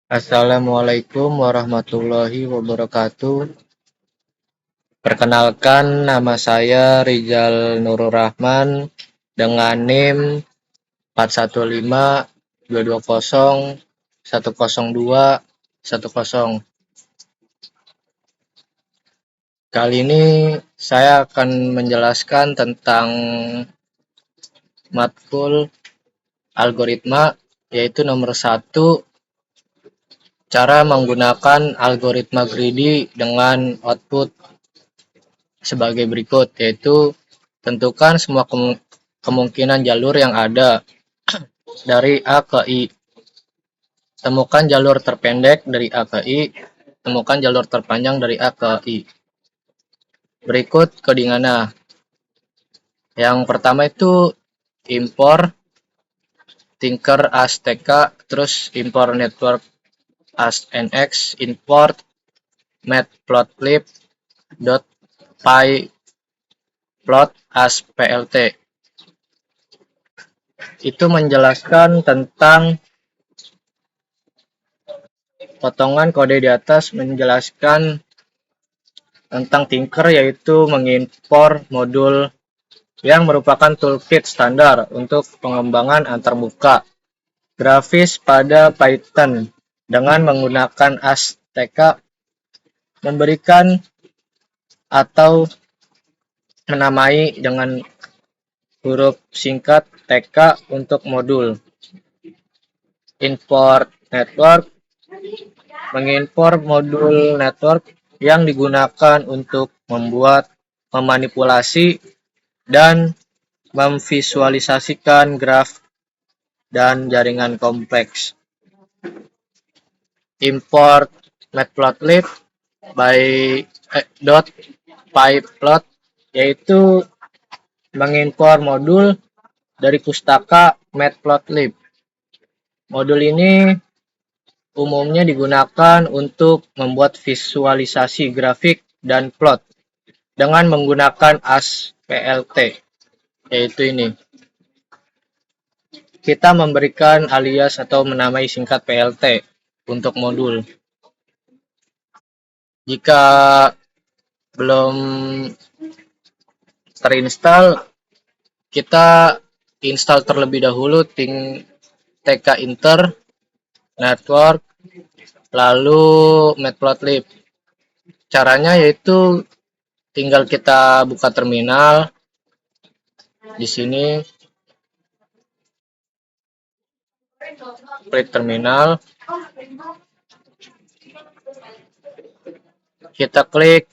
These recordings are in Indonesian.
Assalamualaikum warahmatullahi wabarakatuh. Perkenalkan, nama saya Rizal Nurul Rahman dengan NIM 415-220-102-10. Kali ini saya akan menjelaskan tentang matkul algoritma, yaitu nomor 1, cara menggunakan algoritma greedy dengan output sebagai berikut, yaitu tentukan semua kemungkinan jalur yang ada dari A ke I. Temukan jalur terpendek dari A ke I. Temukan jalur terpanjang dari A ke I. Berikut codingannya. Yang pertama itu import Tinker as TK, terus import network as NX, import matplotlib.pyplot as PLT. Itu menjelaskan tentang potongan kode di atas, menjelaskan tentang Tinker, yaitu mengimpor modul yang merupakan toolkit standar untuk pengembangan antarmuka grafis pada Python dengan menggunakan ASTK, memberikan atau menamai dengan huruf singkat TK untuk modul. Import network, mengimpor modul network yang digunakan untuk membuat, memanipulasi, dan memvisualisasikan graf dan jaringan kompleks. Import matplotlib .pyplot, yaitu mengimpor modul dari pustaka matplotlib. Modul ini umumnya digunakan untuk membuat visualisasi grafik dan plot dengan menggunakan ASPLT, yaitu ini. Kita memberikan alias atau menamai singkat PLT untuk modul. Jika belum terinstall, kita install terlebih dahulu TK Inter, Network, lalu matplotlib. Caranya yaitu tinggal kita buka terminal. Di sini klik terminal, kita klik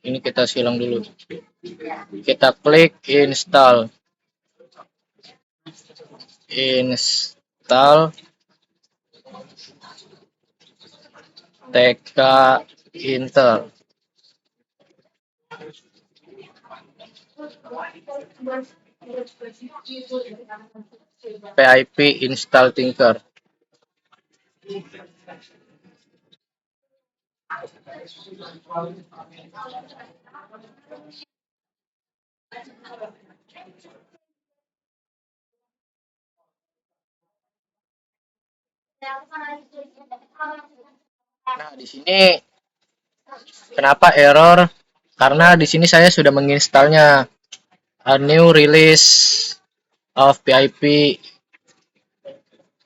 ini kita silang dulu. Kita klik install TK Inter. PIP install Tinker. Nah, di sini kenapa error? Karena di sini saya sudah menginstalnya a new release of PIP.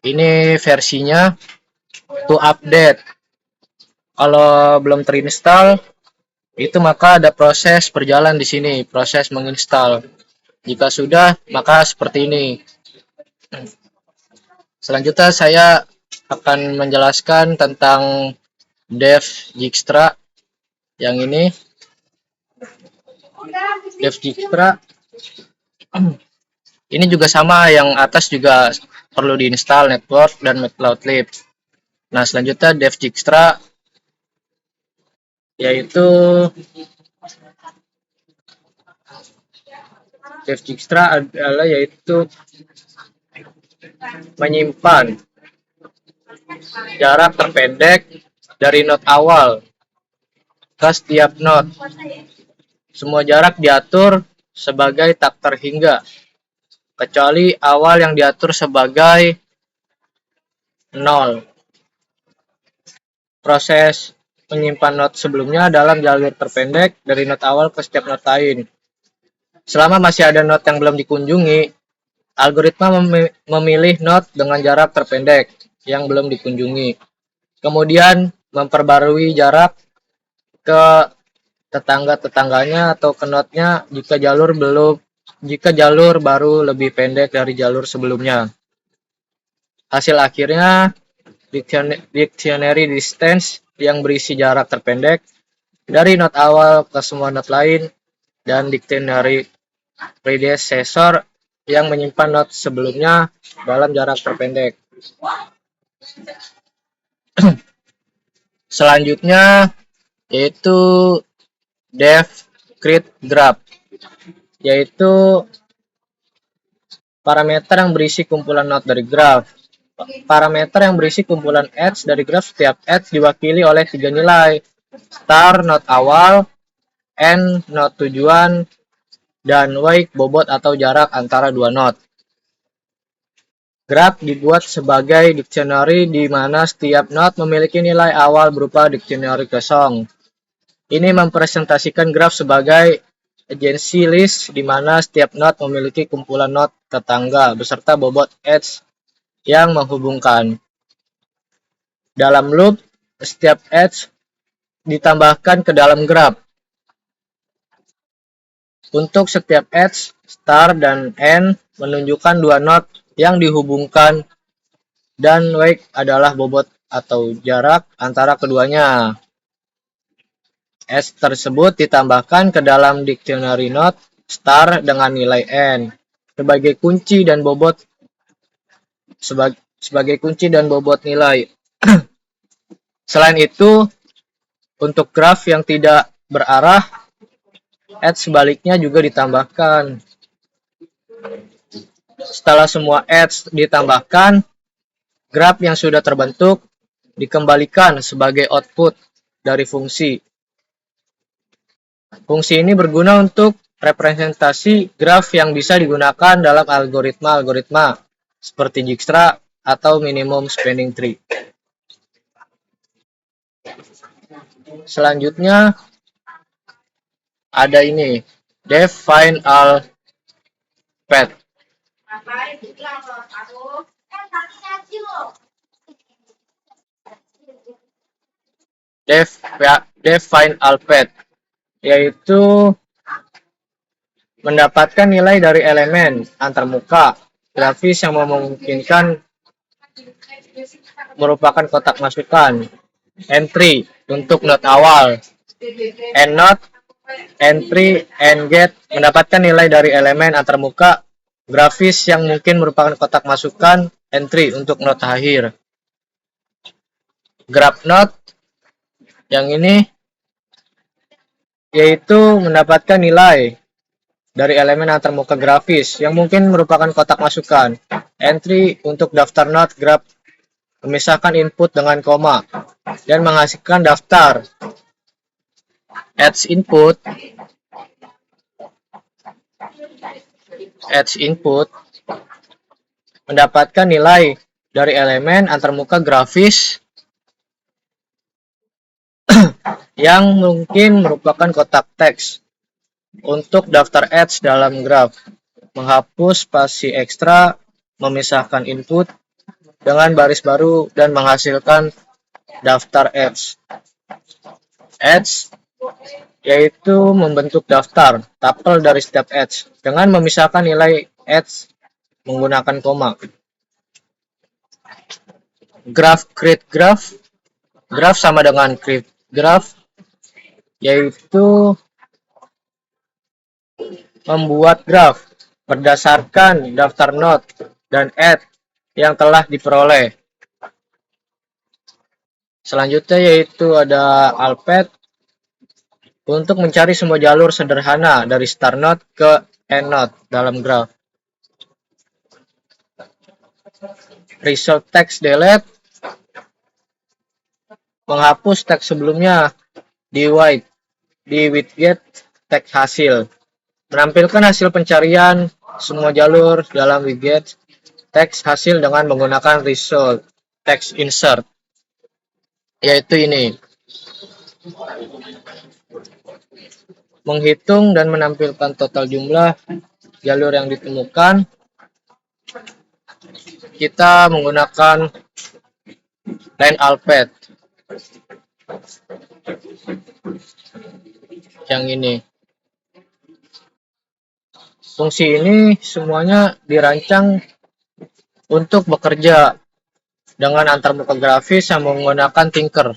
Ini versinya to update. Kalau belum terinstall, itu maka ada proses berjalan di sini, proses menginstal. Jika sudah, maka seperti ini. Selanjutnya saya akan menjelaskan tentang dev Dijkstra yang ini. Dev Dijkstra ini juga sama, yang atas juga perlu diinstal network dan matplotlib. Nah, selanjutnya dev Dijkstra yaitu dev Dijkstra adalah yaitu menyimpan jarak terpendek dari node awal ke setiap node. Semua jarak diatur sebagai tak terhingga. kecuali awal yang diatur sebagai 0. Proses menyimpan not sebelumnya dalam jalur terpendek dari not awal ke setiap not lain. Selama masih ada not yang belum dikunjungi, algoritma memilih not dengan jarak terpendek yang belum dikunjungi. Kemudian memperbarui jarak ke tetangga-tetangganya atau ke notnya jika jalur baru lebih pendek dari jalur sebelumnya. Hasil akhirnya dictionary distance yang berisi jarak terpendek dari not awal ke semua not lain, dan dictionary predecessor yang menyimpan not sebelumnya dalam jarak terpendek. Selanjutnya yaitu def create graph, yaitu parameter yang berisi kumpulan not dari graph. Parameter yang berisi kumpulan edge dari graph, setiap edge diwakili oleh 3 nilai: star not awal, n not tujuan, dan weight bobot atau jarak antara dua not. Graph dibuat sebagai dictionary di mana setiap not memiliki nilai awal berupa dictionary kosong. Ini mempresentasikan graph sebagai agency list di mana setiap not memiliki kumpulan not tetangga beserta bobot edge yang menghubungkan. Dalam loop, setiap edge ditambahkan ke dalam graph. Untuk setiap edge, star dan n menunjukkan dua not yang dihubungkan, dan weight adalah bobot atau jarak antara keduanya. Edge tersebut ditambahkan ke dalam dictionary not star dengan nilai n sebagai kunci dan bobot nilai. Selain itu, untuk graf yang tidak berarah, edge sebaliknya juga ditambahkan. Setelah semua edge ditambahkan, graf yang sudah terbentuk dikembalikan sebagai output dari fungsi. Fungsi ini berguna untuk representasi graf yang bisa digunakan dalam algoritma seperti Dijkstra atau minimum spanning tree. Selanjutnya ada ini, def find all path. Def find all path yaitu mendapatkan nilai dari elemen antarmuka grafis yang memungkinkan merupakan kotak masukan. Entry untuk not awal, end-not, entry, end-get mendapatkan nilai dari elemen antarmuka grafis yang mungkin merupakan kotak masukan. Entry untuk not akhir. Graph not yang ini yaitu mendapatkan nilai dari elemen antarmuka grafis yang mungkin merupakan kotak masukan. Entry untuk daftar not graph memisahkan input dengan koma dan menghasilkan daftar. Edge input mendapatkan nilai dari elemen antarmuka grafis yang mungkin merupakan kotak teks. Untuk daftar edge dalam graf, menghapus spasi ekstra, memisahkan input dengan baris baru, dan menghasilkan daftar edge. Edge yaitu membentuk daftar tuple dari setiap edge dengan memisahkan nilai edge menggunakan koma. Graph create graph. Graph sama dengan create graph, yaitu membuat graph berdasarkan daftar node dan edge yang telah diperoleh. Selanjutnya yaitu ada all path untuk mencari semua jalur sederhana dari start node ke end node dalam graph. Result text delete menghapus teks sebelumnya di widget teks hasil, menampilkan hasil pencarian semua jalur dalam widget teks hasil dengan menggunakan result text insert, yaitu ini. Menghitung dan menampilkan total jumlah jalur yang ditemukan, kita menggunakan line alphabet yang ini. Fungsi ini semuanya dirancang untuk bekerja dengan antarmuka grafis yang menggunakan Tinker,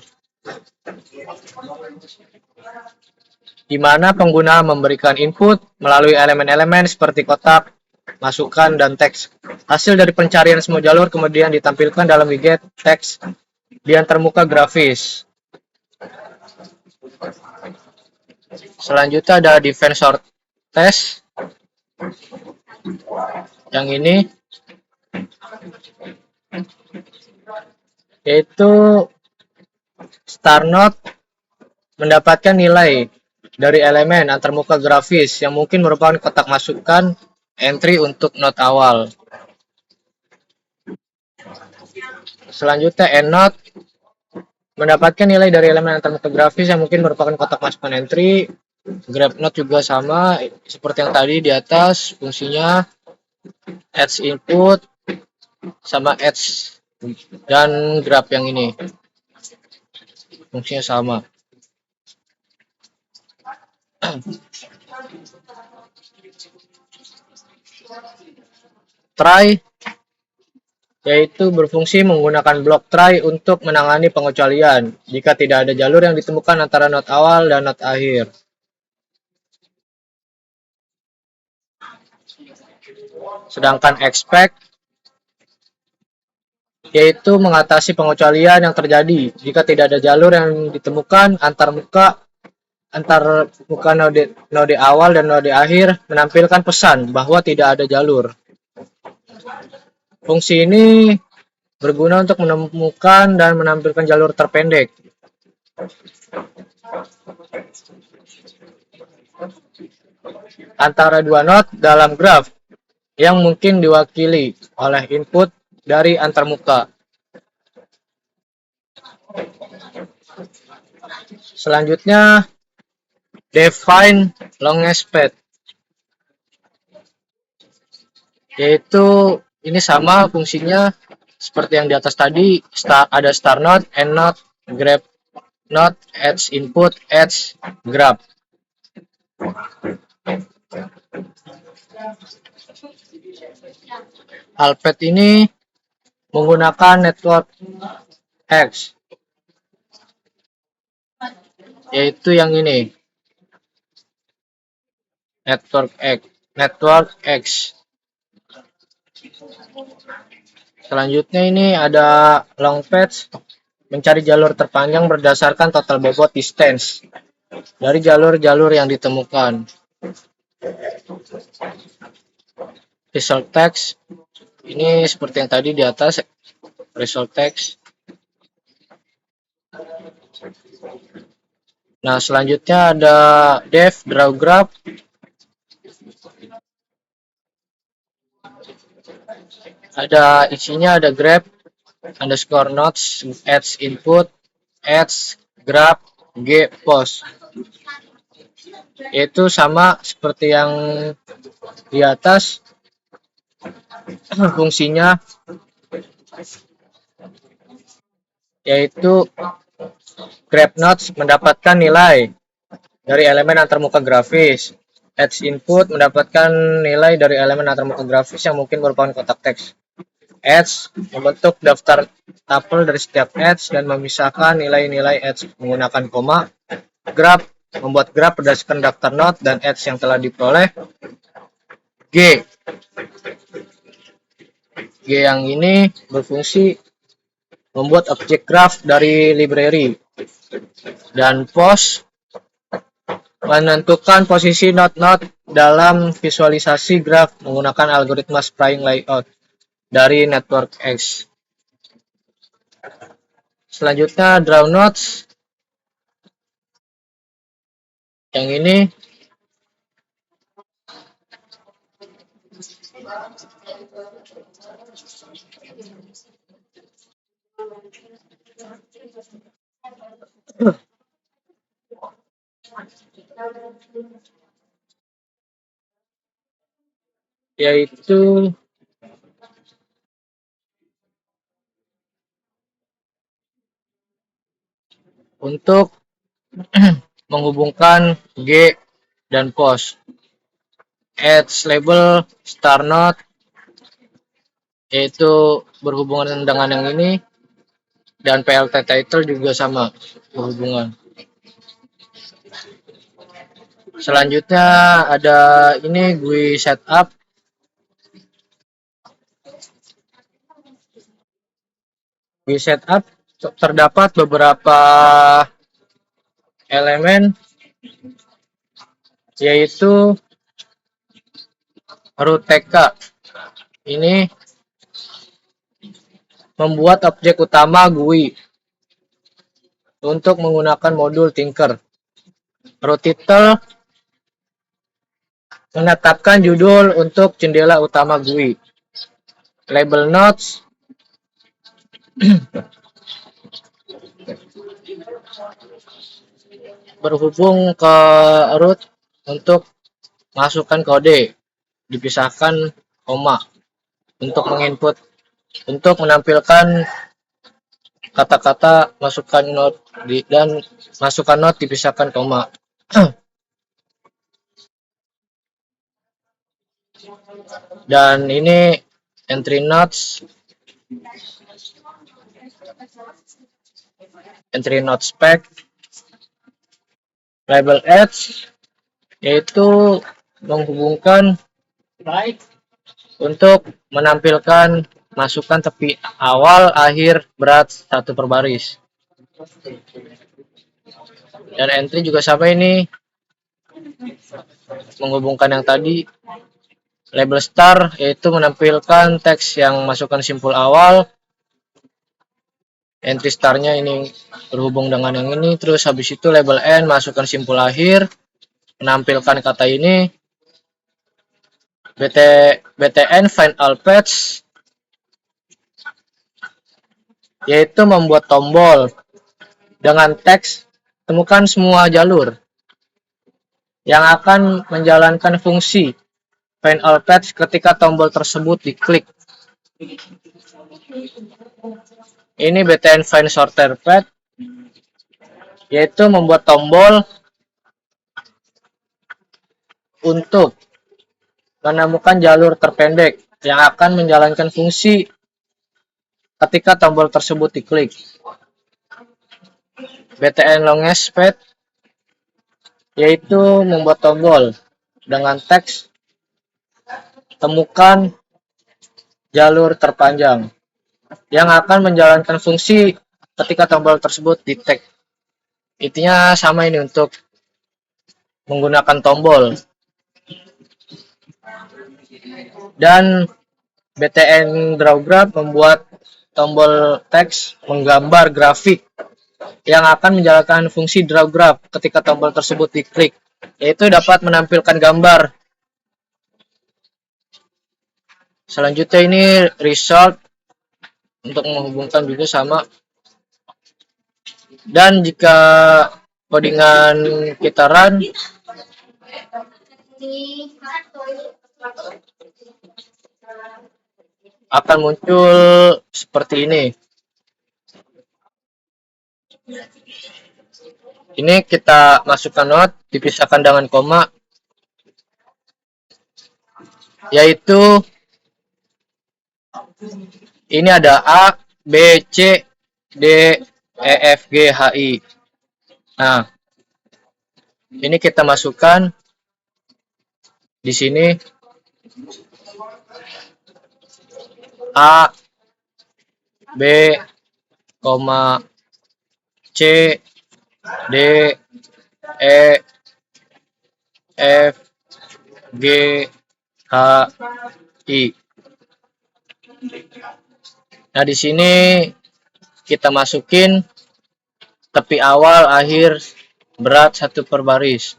di mana pengguna memberikan input melalui elemen-elemen seperti kotak, masukan, dan teks. Hasil dari pencarian semua jalur kemudian ditampilkan dalam widget teks di antarmuka grafis. Selanjutnya ada define sort test yang ini, yaitu star node mendapatkan nilai dari elemen antarmuka grafis yang mungkin merupakan kotak masukan entry untuk node awal. Selanjutnya endNode mendapatkan nilai dari elemen antarmuka grafis yang mungkin merupakan kotak masukan entry. GraphNode juga sama seperti yang tadi di atas, fungsinya adds input sama adds, dan graph yang ini fungsinya sama. Try yaitu berfungsi menggunakan blok try untuk menangani pengecualian jika tidak ada jalur yang ditemukan antara node awal dan node akhir. Sedangkan expect yaitu mengatasi pengecualian yang terjadi jika tidak ada jalur yang ditemukan antar muka node awal dan node akhir menampilkan pesan bahwa tidak ada jalur. Fungsi ini berguna untuk menemukan dan menampilkan jalur terpendek. Antara dua node dalam graf yang mungkin diwakili oleh input dari antarmuka. Selanjutnya, define longest path, yaitu ini sama fungsinya seperti yang di atas tadi, ada star node, end node, graph node, adds input, adds graph. Alphabet ini menggunakan network X, yaitu yang ini, network X. Selanjutnya ini ada long path, mencari jalur terpanjang berdasarkan total bobot distance dari jalur-jalur yang ditemukan. Result text ini seperti yang tadi di atas, result text. Nah, selanjutnya ada def draw graph. Ada isinya, ada graph underscore nodes, adds input, adds graph, g post. Itu sama seperti yang di atas, fungsinya yaitu graph nodes mendapatkan nilai dari elemen antarmuka grafis, adds input mendapatkan nilai dari elemen antarmuka grafis yang mungkin merupakan kotak teks, adds membentuk daftar tuple dari setiap adds dan memisahkan nilai-nilai adds menggunakan koma, graph membuat graph berdasarkan daftar node dan adds yang telah diperoleh, G yang ini berfungsi membuat objek graph dari library, dan post menentukan posisi node-node dalam visualisasi graph menggunakan algoritma spring layout dari network X. Selanjutnya draw nodes yang ini yaitu untuk menghubungkan G dan pos. Add label star node yaitu berhubungan dengan yang ini, dan PLT title juga sama berhubungan. Selanjutnya ada ini GUI setup. GUI setup terdapat beberapa elemen, yaitu root TK. Ini membuat objek utama GUI untuk menggunakan modul Tinker. Root title menetapkan judul untuk jendela utama GUI. Label nodes berhubung ke root untuk masukkan kode, dipisahkan koma untuk menginput, untuk menampilkan kata-kata masukkan node dan masukkan node dipisahkan koma. Dan ini entry nodes, entry node spec. Label edge yaitu menghubungkan untuk menampilkan masukan tepi awal, akhir, berat satu per baris. Dan entry juga sama, ini menghubungkan yang tadi. Label star yaitu menampilkan teks yang masukkan simpul awal. Entry starnya ini berhubung dengan yang ini. Terus habis itu label n masukkan simpul akhir, menampilkan kata ini. btn find all paths yaitu membuat tombol dengan teks temukan semua jalur yang akan menjalankan fungsi find all paths ketika tombol tersebut diklik. Ini btn find shorter path yaitu membuat tombol untuk menemukan jalur terpendek yang akan menjalankan fungsi ketika tombol tersebut diklik. btn longest path yaitu membuat tombol dengan teks temukan jalur terpanjang yang akan menjalankan fungsi ketika tombol tersebut di tag. Intinya sama ini untuk menggunakan tombol. Dan btn draw graph membuat tombol teks menggambar grafik yang akan menjalankan fungsi draw graph ketika tombol tersebut diklik, yaitu dapat menampilkan gambar. Selanjutnya ini result untuk menghubungkan juga sama. Dan jika codingan kita run, akan muncul seperti ini. Ini kita masukkan node dipisahkan dengan koma, yaitu ini ada A, B, C, D, E, F, G, H, I. Nah, ini kita masukkan di sini A, B, C, D, E, F, G, H, I. Nah, di sini kita masukin tepi awal, akhir, berat satu per baris.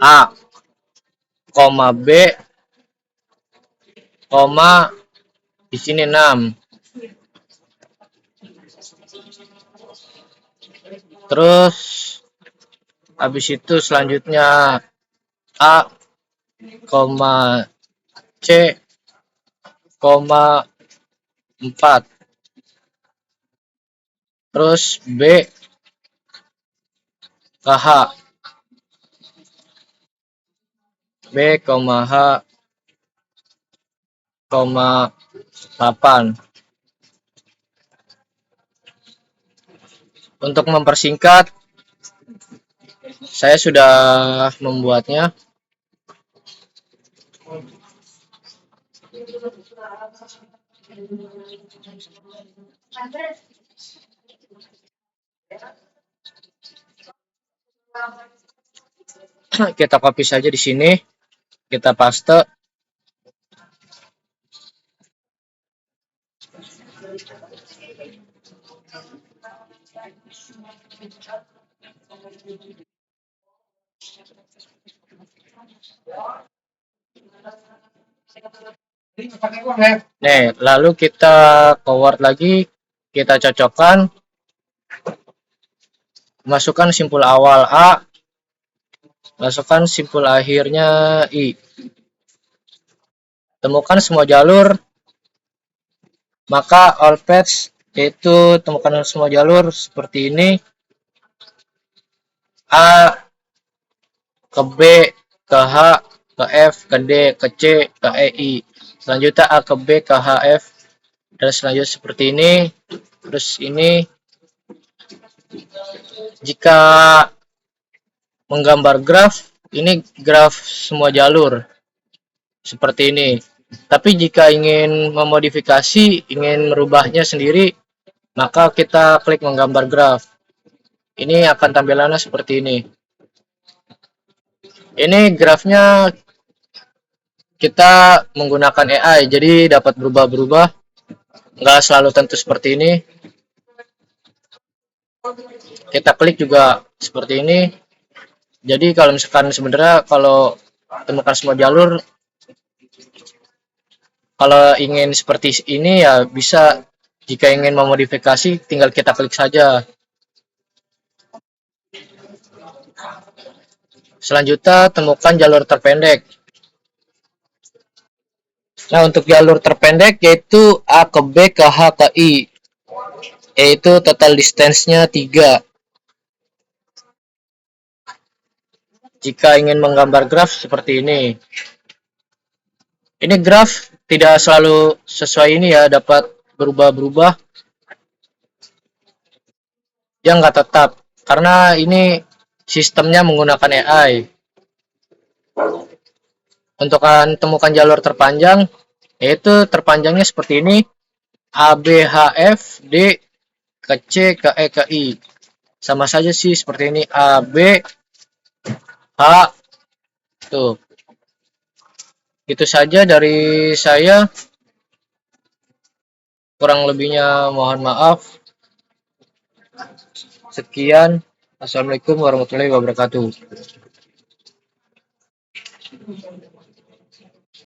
A, B, koma di sini 6. Terus habis itu selanjutnya A, koma C, koma 4. Terus B ke H, B, H, koma 8. Untuk mempersingkat, saya sudah membuatnya. Kita copy saja di sini, kita paste. Nih, lalu kita forward lagi, kita cocokkan, masukkan simpul awal A, masukkan simpul akhirnya I. Temukan semua jalur, maka all paths, yaitu temukan semua jalur seperti ini. A ke B, ke H, ke F, ke D, ke C, ke E, I. Selanjutnya A ke B, ke H, F, dan selanjutnya seperti ini. Terus ini, jika menggambar graf, ini graf semua jalur seperti ini. Tapi jika ingin memodifikasi, ingin merubahnya sendiri, maka kita klik menggambar graf. Ini akan tampilannya seperti ini. Ini grafnya kita menggunakan AI, jadi dapat berubah-berubah, nggak selalu tentu seperti ini. Kita klik juga seperti ini. Jadi kalau misalkan sebenarnya kalau temukan semua jalur, kalau ingin seperti ini ya bisa. Jika ingin memodifikasi, tinggal kita klik saja. Selanjutnya temukan jalur terpendek. Nah, untuk jalur terpendek yaitu A ke B ke H ke I, yaitu total distance-nya 3. Jika ingin menggambar graf seperti ini. Ini graf tidak selalu sesuai ini ya, dapat berubah-berubah. Yang nggak tetap, karena ini sistemnya menggunakan AI. Untuk temukan jalur terpanjang, yaitu terpanjangnya seperti ini. A, B, H, F, D, ke C, ke E, ke I. Sama saja sih seperti ini. A, B, H, tuh. Itu saja dari saya. Kurang lebihnya mohon maaf. Sekian. Assalamualaikum warahmatullahi wabarakatuh.